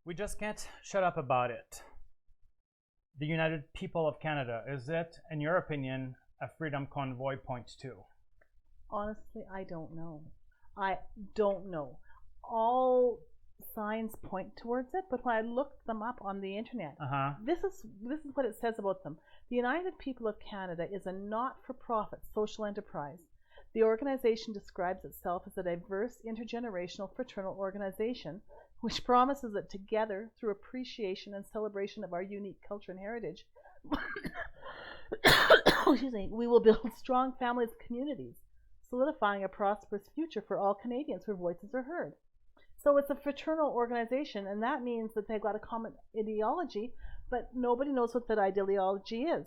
We just can't shut up about it. The United People of Canada, is it, in your opinion, a freedom convoy point two? Honestly, I don't know. I don't know. All signs point towards it, but when I looked them up on the internet, this is what it says about them. The United People of Canada is a not-for-profit social enterprise. The organization describes itself as a diverse intergenerational fraternal organization which promises that together, through appreciation and celebration of our unique culture and heritage, we will build strong families and communities, solidifying a prosperous future for all Canadians whose voices are heard. So it's a fraternal organization, and that means that they've got a common ideology, but nobody knows what that ideology is.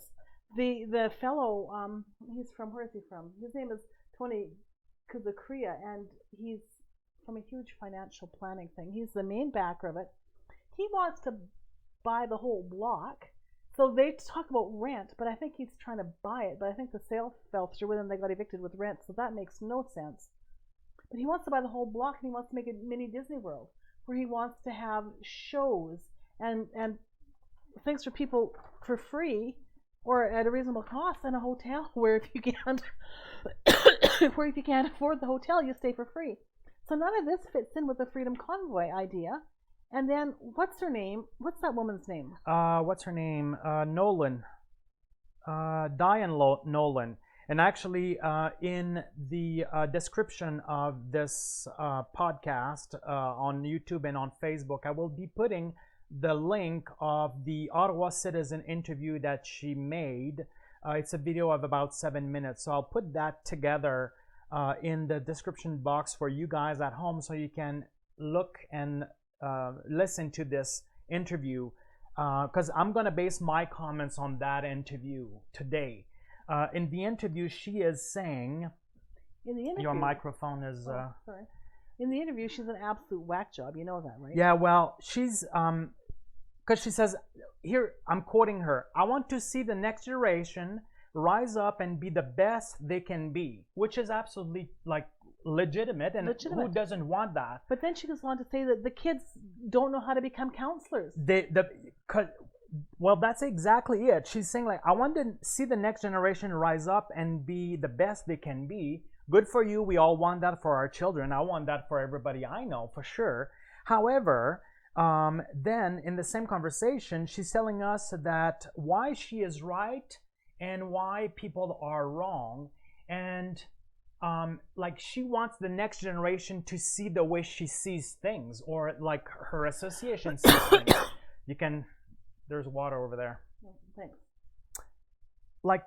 The fellow, he's from, where is he from? His name is Tony Kuzakria, and he's from a huge financial planning thing. He's the main backer of it. He wants to buy the whole block. So they talk about rent, but I think he's trying to buy it. But I think the sale fell through and they got evicted with rent, so that makes no sense. But he wants to buy the whole block, and he wants to make a mini Disney World where he wants to have shows and things for people for free or at a reasonable cost, and a hotel where if you can't where if you can't afford the hotel, you stay for free. So none of this fits in with the Freedom Convoy idea. And then, what's her name? What's that woman's name? What's her name? Nolan. Diane Nolan. And actually, in the description of this podcast on YouTube and on Facebook, I will be putting the link of the Ottawa Citizen interview that she made. It's a video of about 7 minutes. So I'll put that together in the description box for you guys at home so you can look and listen to this interview, because I'm going to base my comments on that interview today. In the interview, she is saying, your microphone is... sorry. In the interview, she's an absolute whack job. You know that, right? Yeah, well, she's... because she says, here, I'm quoting her, "I want to see the next generation rise up and be the best they can be," which is absolutely, like, legitimate, and who doesn't want that? But then she goes on to say that the kids don't know how to become counselors. Well, that's exactly it. She's saying, like, I want to see the next generation rise up and be the best they can be. Good for you. We all want that for our children. I want that for everybody I know, for sure. However, then in the same conversation, she's telling us that why she is right and why people are wrong, and like, she wants the next generation to see the way she sees things, or like her association sees things. You can, there's water over there. Thanks. Like,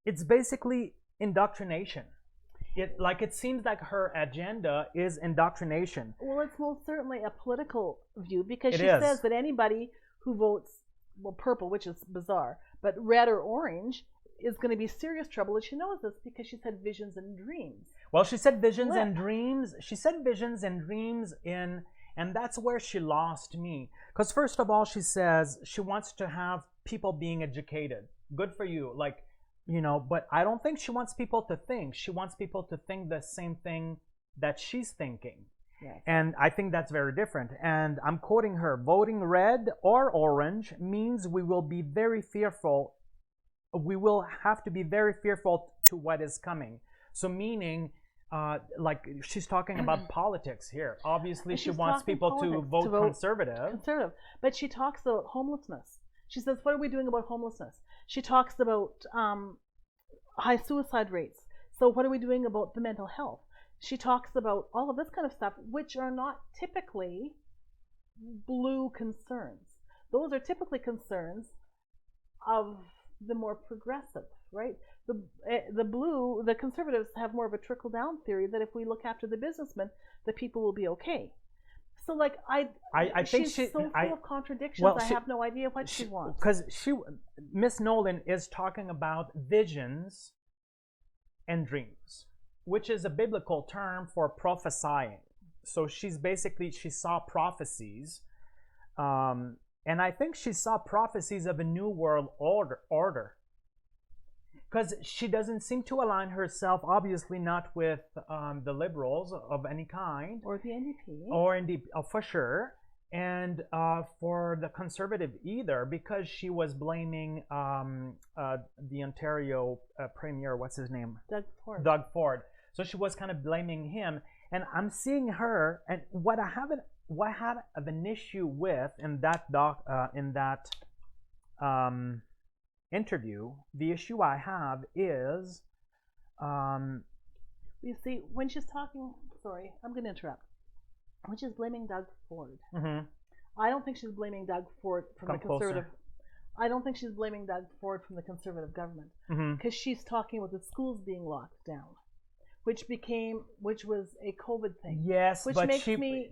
it's basically indoctrination. It seems like her agenda is indoctrination. Well, it's most certainly a political view, because she says that anybody who votes, well, purple, which is bizarre, but red or orange, is going to be serious trouble. And she knows this because she said visions and dreams. Well, she said visions and dreams. She said visions and dreams and that's where she lost me. Because first of all, she says she wants to have people being educated. Good for you. Like, you know, but I don't think she wants people to think. She wants people to think the same thing that she's thinking. Yes. And I think that's very different. And I'm quoting her, "Voting red or orange means we will be very fearful. We will have to be very fearful to what is coming." So meaning, like, she's talking about politics here. Obviously, she wants people to vote conservative. But she talks about homelessness. She says, what are we doing about homelessness? She talks about high suicide rates. So what are we doing about the mental health? She talks about all of this kind of stuff, which are not typically blue concerns. Those are typically concerns of the more progressive, right? The conservatives have more of a trickle-down theory that if we look after the businessmen, the people will be okay. So, like, I think she's so full of contradictions. Well, I have no idea what she wants. Because Miss Nolan is talking about visions and dreams, which is a biblical term for prophesying. So she's basically, she saw prophecies, and I think she saw prophecies of a new world order. because she doesn't seem to align herself, obviously not with the liberals of any kind, or the NDP, or NDP for sure, and for the conservative either, because she was blaming the Ontario premier, what's his name? Doug Ford. So she was kind of blaming him, and I'm seeing her, and what I had an issue with in that interview, the issue I have is, you see, when she's talking, sorry, I'm going to interrupt. When she's blaming Doug Ford, I don't think she's blaming Doug Ford from the conservative. I don't think she's blaming Doug Ford from the conservative government, because she's talking about the schools being locked down, which was a COVID thing. Yes, which but makes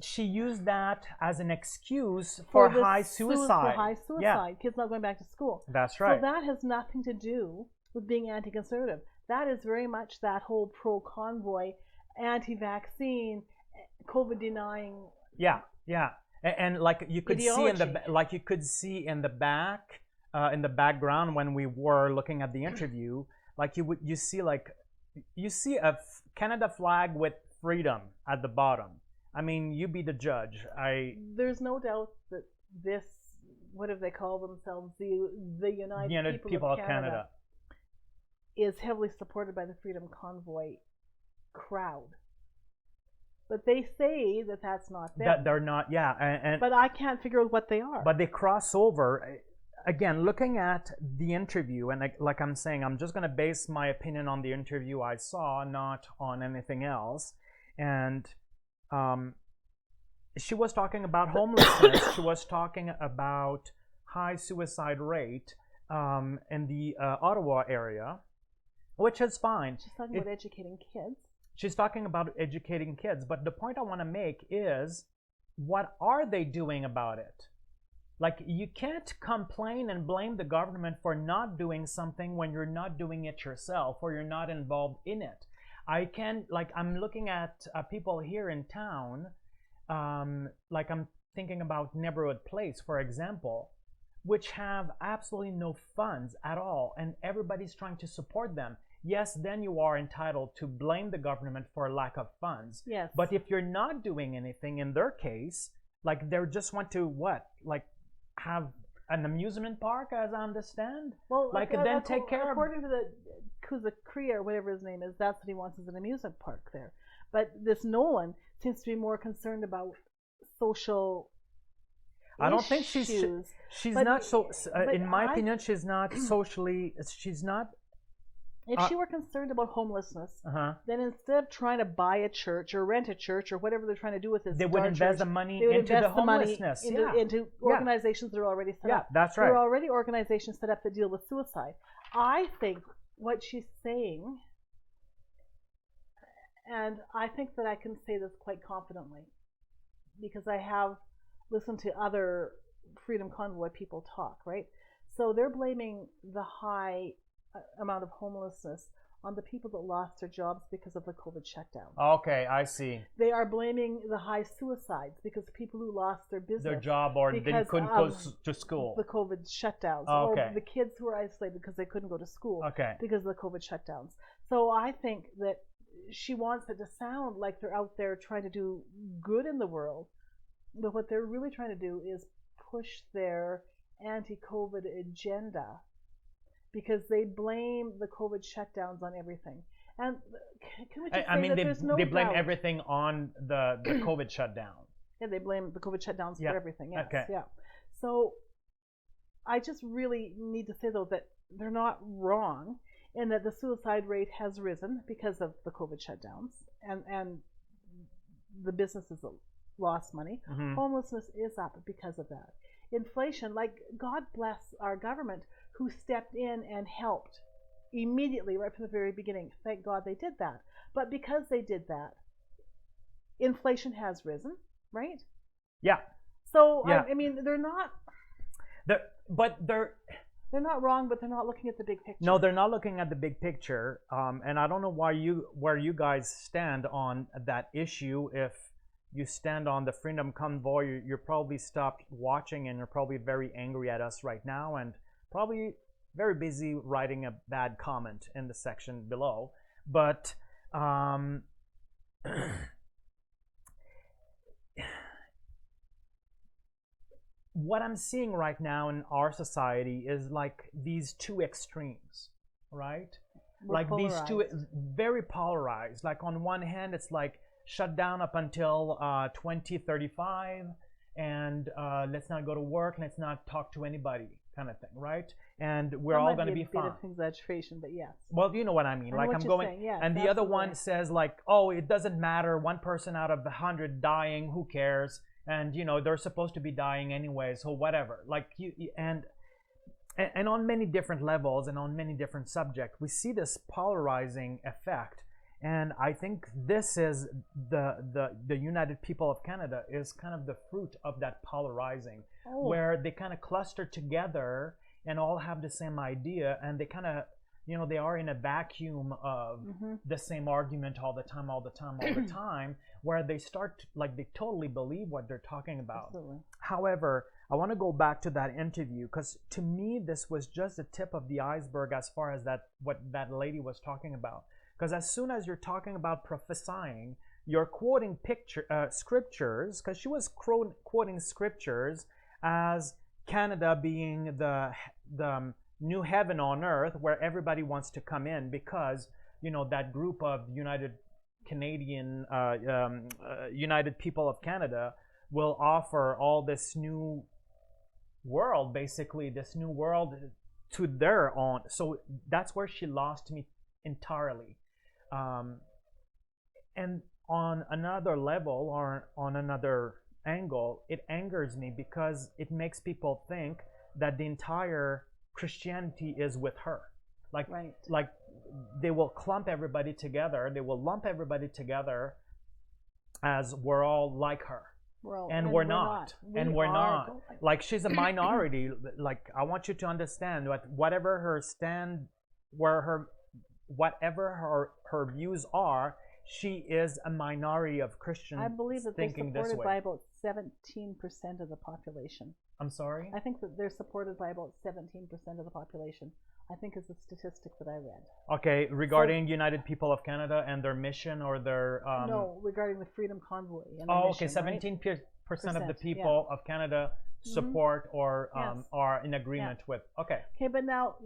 she used that as an excuse for high suicide. For high suicide, kids not going back to school. That's right. So that has nothing to do with being anti-conservative. That is very much that whole pro-convoy, anti-vaccine, COVID denying. Yeah, and like you could ideology. see in the back, in the background when we were looking at the interview, like you see a Canada flag with freedom at the bottom. I mean, you be the judge. There's no doubt that this, what do they call themselves, the United People of Canada, is heavily supported by the Freedom Convoy crowd. But they say that that's not them. That they're not, yeah. But I can't figure out what they are. But they cross over. Again, looking at the interview, and like I'm saying, I'm just going to base my opinion on the interview I saw, not on anything else. And she was talking about homelessness. She was talking about high suicide rate in the Ottawa area, which is fine. She's talking about educating kids. She's talking about educating kids. But the point I want to make is, what are they doing about it? Like, you can't complain and blame the government for not doing something when you're not doing it yourself or you're not involved in it. I'm looking at people here in town, like I'm thinking about Neighborhood Place, for example, which have absolutely no funds at all, and everybody's trying to support them. Yes, then you are entitled to blame the government for lack of funds. Yes. But if you're not doing anything, in their case, like they just want to have an amusement park, as I understand. Well, then take care. According to the Kuzakria or whatever his name is, that's what he wants, is an amusement park there. But this Nolan seems to be more concerned about social. I don't think she's not so. In my opinion, she's not socially. She's not. If she were concerned about homelessness, then instead of trying to buy a church or rent a church or whatever they're trying to do with this, they would invest the money into the homelessness, into organizations that are already set up. Yeah, that's right. There are already organizations set up that deal with suicide. I think what she's saying, and I think that I can say this quite confidently, because I have listened to other Freedom Convoy people talk, right? So they're blaming the high amount of homelessness on the people that lost their jobs because of the COVID shutdown. Okay, I see. They are blaming the high suicides because people who lost their business, their job, or they couldn't go to school. The COVID shutdowns, okay. Or the kids who were isolated because they couldn't go to school, okay, because of the COVID shutdowns. So I think that she wants it to sound like they're out there trying to do good in the world, but what they're really trying to do is push their anti-COVID agenda, because they blame the COVID shutdowns on everything. And can we just say that there's no they blame doubt. everything on the COVID shutdown. Yeah, they blame the COVID shutdowns for everything. Yes, okay. Yeah. So I just really need to say, though, that they're not wrong in that the suicide rate has risen because of the COVID shutdowns, and the businesses lost money. Mm-hmm. Homelessness is up because of that. Inflation, like, God bless our government, who stepped in and helped immediately right from the very beginning. Thank God they did that. But because they did that, inflation has risen, right? Yeah. So yeah. I mean, they're not not wrong, but they're not looking at the big picture. No, they're not looking at the big picture. And I don't know where you guys stand on that issue. If you stand on the Freedom Convoy, you're probably stopped watching, and you're probably very angry at us right now, and probably very busy writing a bad comment in the section below. But what I'm seeing right now in our society is like these two extremes, right? We're Like polarized. these two, very polarized. Like on one hand, it's like shut down up until 2035, and let's not go to work, let's not talk to anybody, kind of thing, right? And we're all going to be fine. A bit of exaggeration, but yes. Well, you know what I mean. Like I'm going, saying, yes, and the other one says like, oh, it doesn't matter. One person out of 100 dying, who cares? And you know they're supposed to be dying anyway, so whatever. Like and on many different levels and on many different subjects, we see this polarizing effect. And I think this is the United People of Canada is kind of the fruit of that polarizing, where they kind of cluster together and all have the same idea, and they kind of, you know, they are in a vacuum of the same argument all the time, where they start, like, they totally believe what they're talking about. Absolutely. However, I want to go back to that interview, because to me, this was just the tip of the iceberg as far as what that lady was talking about. Because as soon as you're talking about prophesying, you're quoting scriptures, because she was quoting scriptures as Canada being the new heaven on earth where everybody wants to come in, because, you know, that group of United People of Canada will offer all this new world, basically this new world to their own. So that's where she lost me entirely. And on another level, or on another angle, it angers me because it makes people think that the entire Christianity is with her. Like, right. Like they will lump everybody together as we're all like her. And we're not. Like, she's a minority. Like, I want you to understand that whatever her views are, she is a minority of Christians. I believe that they're supported by about 17% of the population. I'm sorry? I think that they're supported by about 17% of the population. I think is the statistic that I read. Okay, regarding United People of Canada and their mission, or their... no, regarding the Freedom Convoy. And okay, 17% of the people of Canada support or are in agreement with. Okay. Okay, but now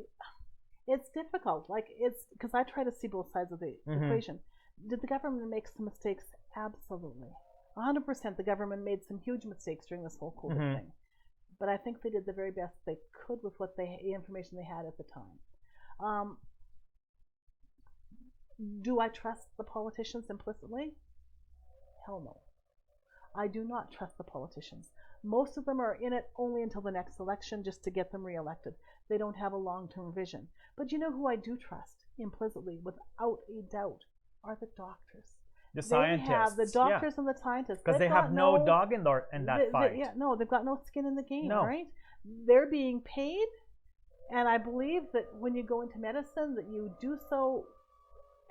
it's difficult. Like, it's because I try to see both sides of the equation. Did the government make some mistakes? Absolutely. 100% the government made some huge mistakes during this whole COVID thing. But I think they did the very best they could with the information they had at the time. Do I trust the politicians implicitly? Hell no. I do not trust the politicians. Most of them are in it only until the next election, just to get them reelected. They don't have a long-term vision. But you know who I do trust implicitly, without a doubt, are the doctors. The scientists. They have the doctors and the scientists. Because they have no dog in that fight. They've got no skin in the game, right? They're being paid, and I believe that when you go into medicine, that you do so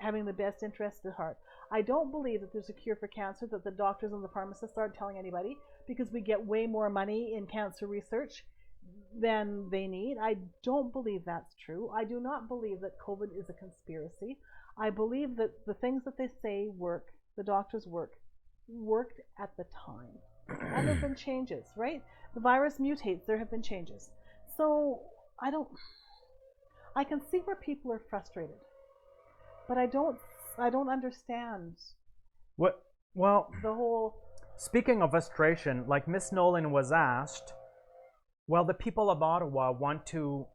having the best interest at heart. I don't believe that there's a cure for cancer that the doctors and the pharmacists aren't telling anybody, because we get way more money in cancer research than they need. I don't believe that's true. I do not believe that COVID is a conspiracy. I believe that the things that they say work, the doctors worked at the time. And there have been changes, right? The virus mutates, there have been changes. So I can see where people are frustrated, but I don't understand well the whole... Speaking of frustration, like Miss Nolan was asked, well, the people of Ottawa want to...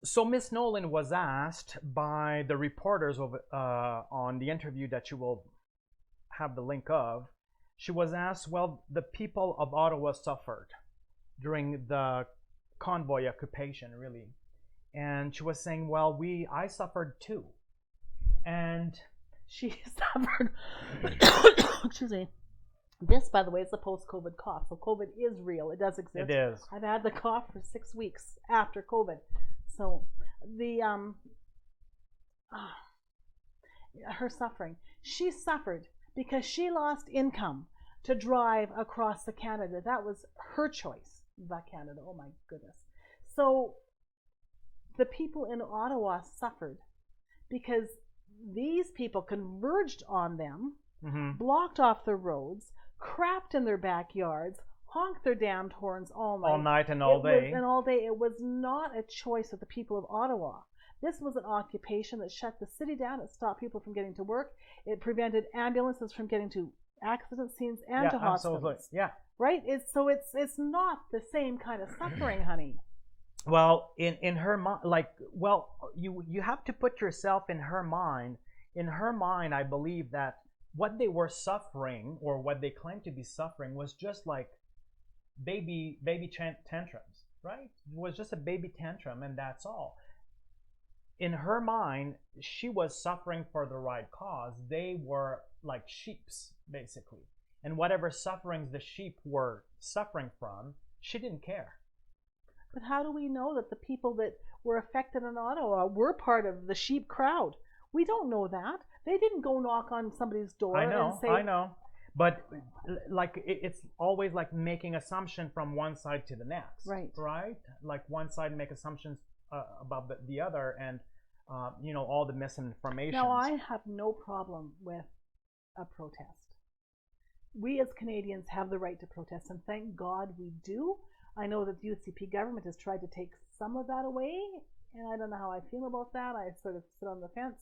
So Miss Nolan was asked by the reporters on the interview that you will have the link of. She was asked, well, the people of Ottawa suffered during the Convoy occupation, really. And she was saying, well, I suffered too. And she suffered. Excuse me. This, by the way, is a post-COVID cough. So COVID is real. It does exist. It is. I've had the cough for 6 weeks after COVID. So her suffering. She suffered because she lost income to drive across the Canada. That was her choice, the Canada. Oh my goodness. So the people in Ottawa suffered because these people converged on them, blocked off their roads, crapped in their backyards, honked their damned horns all night. All night and all day. And all day. It was not a choice of the people of Ottawa. This was an occupation that shut the city down. It stopped people from getting to work. It prevented ambulances from getting to accident scenes and to hospitals. Absolutely. Yeah. Right? So it's not the same kind of suffering, honey. Well, in her mind, you have to put yourself in her mind. In her mind, I believe that what they were suffering, or what they claimed to be suffering, was just like baby tantrums, right? It was just a baby tantrum, and that's all. In her mind, she was suffering for the right cause. They were like sheeps, basically. And whatever sufferings the sheep were suffering from, she didn't care. But how do we know that the people that were affected in Ottawa were part of the sheep crowd? We don't know that. They didn't go knock on somebody's door and say... I know. But like it's always like making assumption from one side to the next. Right. Right? Like one side make assumptions about the other, and all the misinformation. Now, I have no problem with a protest. We as Canadians have the right to protest, and thank God we do. I know that the UCP government has tried to take some of that away, and I don't know how I feel about that. I sort of sit on the fence.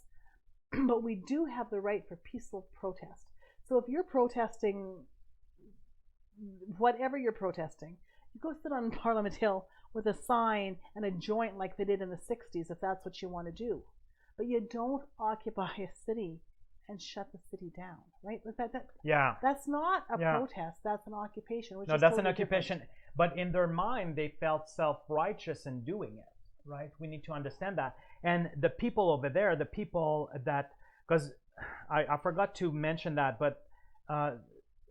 But we do have the right for peaceful protest. So if you're protesting, whatever you're protesting, you go sit on Parliament Hill with a sign and a joint like they did in the 60s, if that's what you want to do. But you don't occupy a city and shut the city down, right? That's not a protest. That's an occupation. No, that's an occupation. Different. But in their mind, they felt self-righteous in doing it, right? We need to understand that. And the people over there, the people that, because I forgot to mention that, but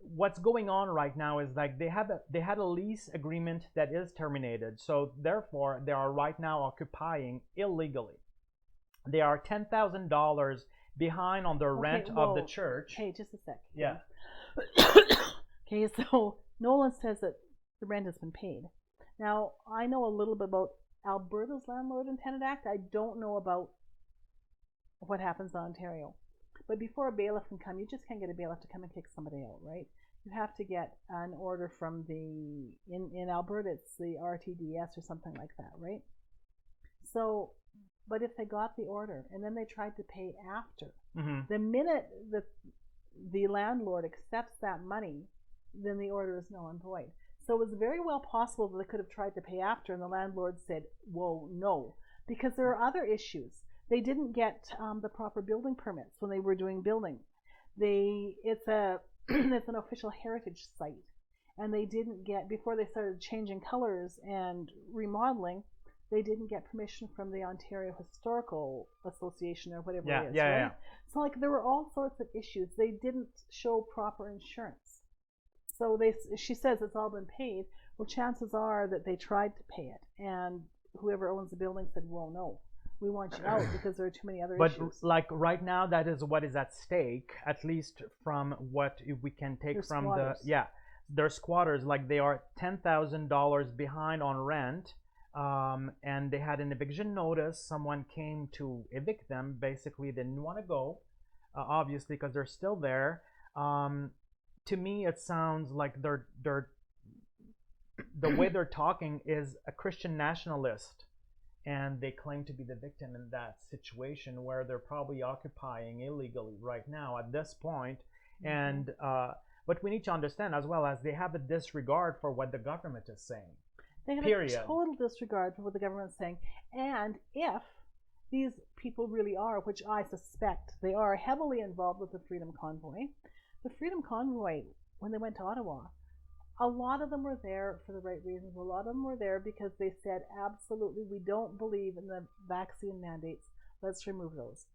what's going on right now is like they had a lease agreement that is terminated. So therefore, they are right now occupying illegally. They are $10,000 behind on the rent of the church. Hey, just a sec. Yeah. Okay, so Nolan says that the rent has been paid. Now, I know a little bit about Alberta's Landlord and Tenant Act. I don't know about what happens in Ontario. But before a bailiff can come, you just can't get a bailiff to come and kick somebody out, right? You have to get an order from in Alberta, it's the RTDS or something like that, right? So, but if they got the order and then they tried to pay after, the minute the landlord accepts that money, then the order is null and void. So it was very well possible that they could have tried to pay after, and the landlord said, whoa, no, because there are other issues. They didn't get the proper building permits when they were doing building. It's an official heritage site, and they didn't get, before they started changing colors and remodeling, they didn't get permission from the Ontario Historical Association or whatever it is, right? Yeah. So like there were all sorts of issues. They didn't show proper insurance. So she says it's all been paid. Well, chances are that they tried to pay it, and whoever owns the building said, well, no, we want you out because there are too many other issues. But like right now, that is what is at stake, at least from what we can take from squatters. They're squatters. Like they are $10,000 behind on rent, and they had an eviction notice. Someone came to evict them. Basically, they didn't want to go, obviously, because they're still there. To me, it sounds like they're the way they're talking is a Christian nationalist, and they claim to be the victim in that situation where they're probably occupying illegally right now at this point. And but we need to understand as well as they have a disregard for what the government is saying. They have a total disregard for what the government is saying. And if these people really are, which I suspect they are, heavily involved with the Freedom Convoy, the Freedom Convoy, when they went to Ottawa, a lot of them were there for the right reasons. A lot of them were there because they said, absolutely, we don't believe in the vaccine mandates. Let's remove those.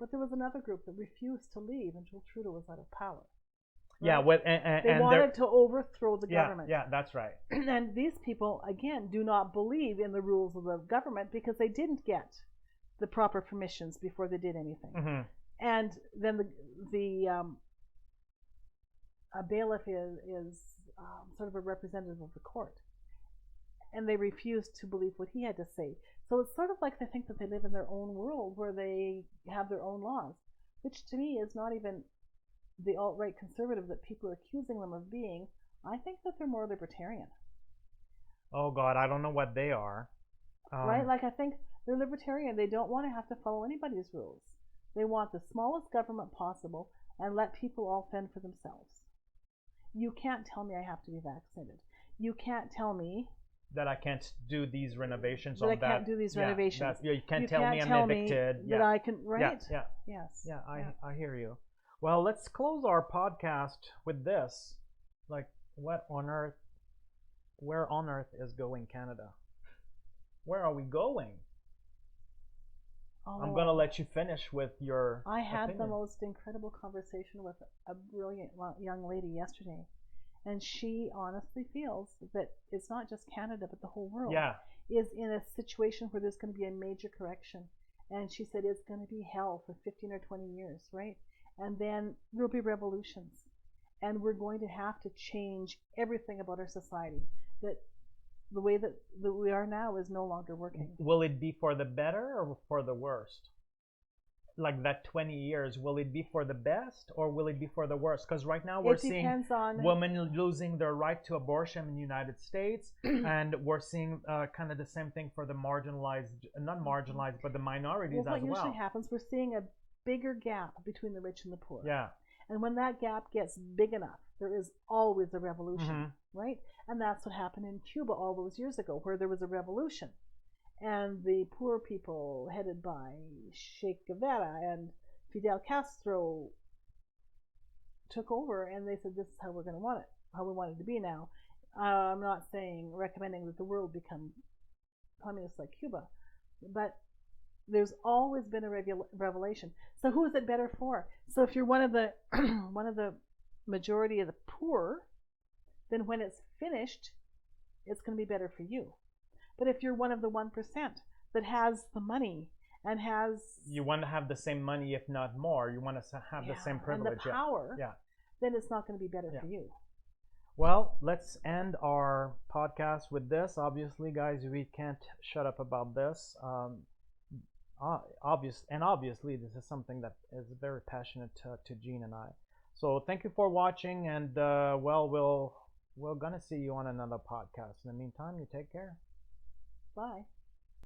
But there was another group that refused to leave until Trudeau was out of power. Right? Yeah, they wanted to overthrow the government. Yeah, that's right. And these people, again, do not believe in the rules of the government because they didn't get the proper permissions before they did anything. And then a bailiff is sort of a representative of the court. and they refused to believe what he had to say. So it's sort of like they think that they live in their own world where they have their own laws, which to me is not even the alt-right conservative that people are accusing them of being. I think that they're more libertarian. Oh God, I don't know what they are. Right? Like I think they're libertarian. They don't want to have to follow anybody's rules. They want the smallest government possible and let people all fend for themselves. You can't tell me I have to be vaccinated. You can't tell me that I can't do these renovations that on I can't do these renovations. You can't tell me I'm evicted. That I can, right? Yeah. Yes. Yeah, I hear you. Well, let's close our podcast with this. Like, where on earth is going Canada? Where are we going? I'm going to let you finish with your I had opinion. the most incredible conversation with a brilliant young lady yesterday. And she honestly feels that it's not just Canada, but the whole world is in a situation where there's going to be a major correction. And she said it's going to be hell for 15 or 20 years, right? And then there'll be revolutions. And we're going to have to change everything about our society. That the way that we are now is no longer working. Will it be for the better or for the worst? Like that 20 years, will it be for the best or will it be for the worst? Because right now we're seeing women losing their right to abortion in the United States, and we're seeing kind of the same thing for the marginalized, not marginalized, but the minorities as well. What usually happens, we're seeing a bigger gap between the rich and the poor. Yeah. And when that gap gets big enough, there is always a revolution, right? And that's what happened in Cuba all those years ago, where there was a revolution. And the poor people, headed by Che Guevara and Fidel Castro, took over, and they said, this is how we're going to want it, how we want it to be now. I'm not recommending that the world become communist like Cuba, but there's always been a revelation. So who is it better for? So if you're one of the majority of the poor, then when it's finished, it's going to be better for you. But if you're one of the 1% that has the money and has... You want to have the same money, if not more. You want to have the same privilege. And the power, then it's not going to be better for you. Well, let's end our podcast with this. Obviously, guys, we can't shut up about this. Obviously, this is something that is very passionate to Jean and I. So thank you for watching, and we're going to see you on another podcast. In the meantime, you take care. Bye.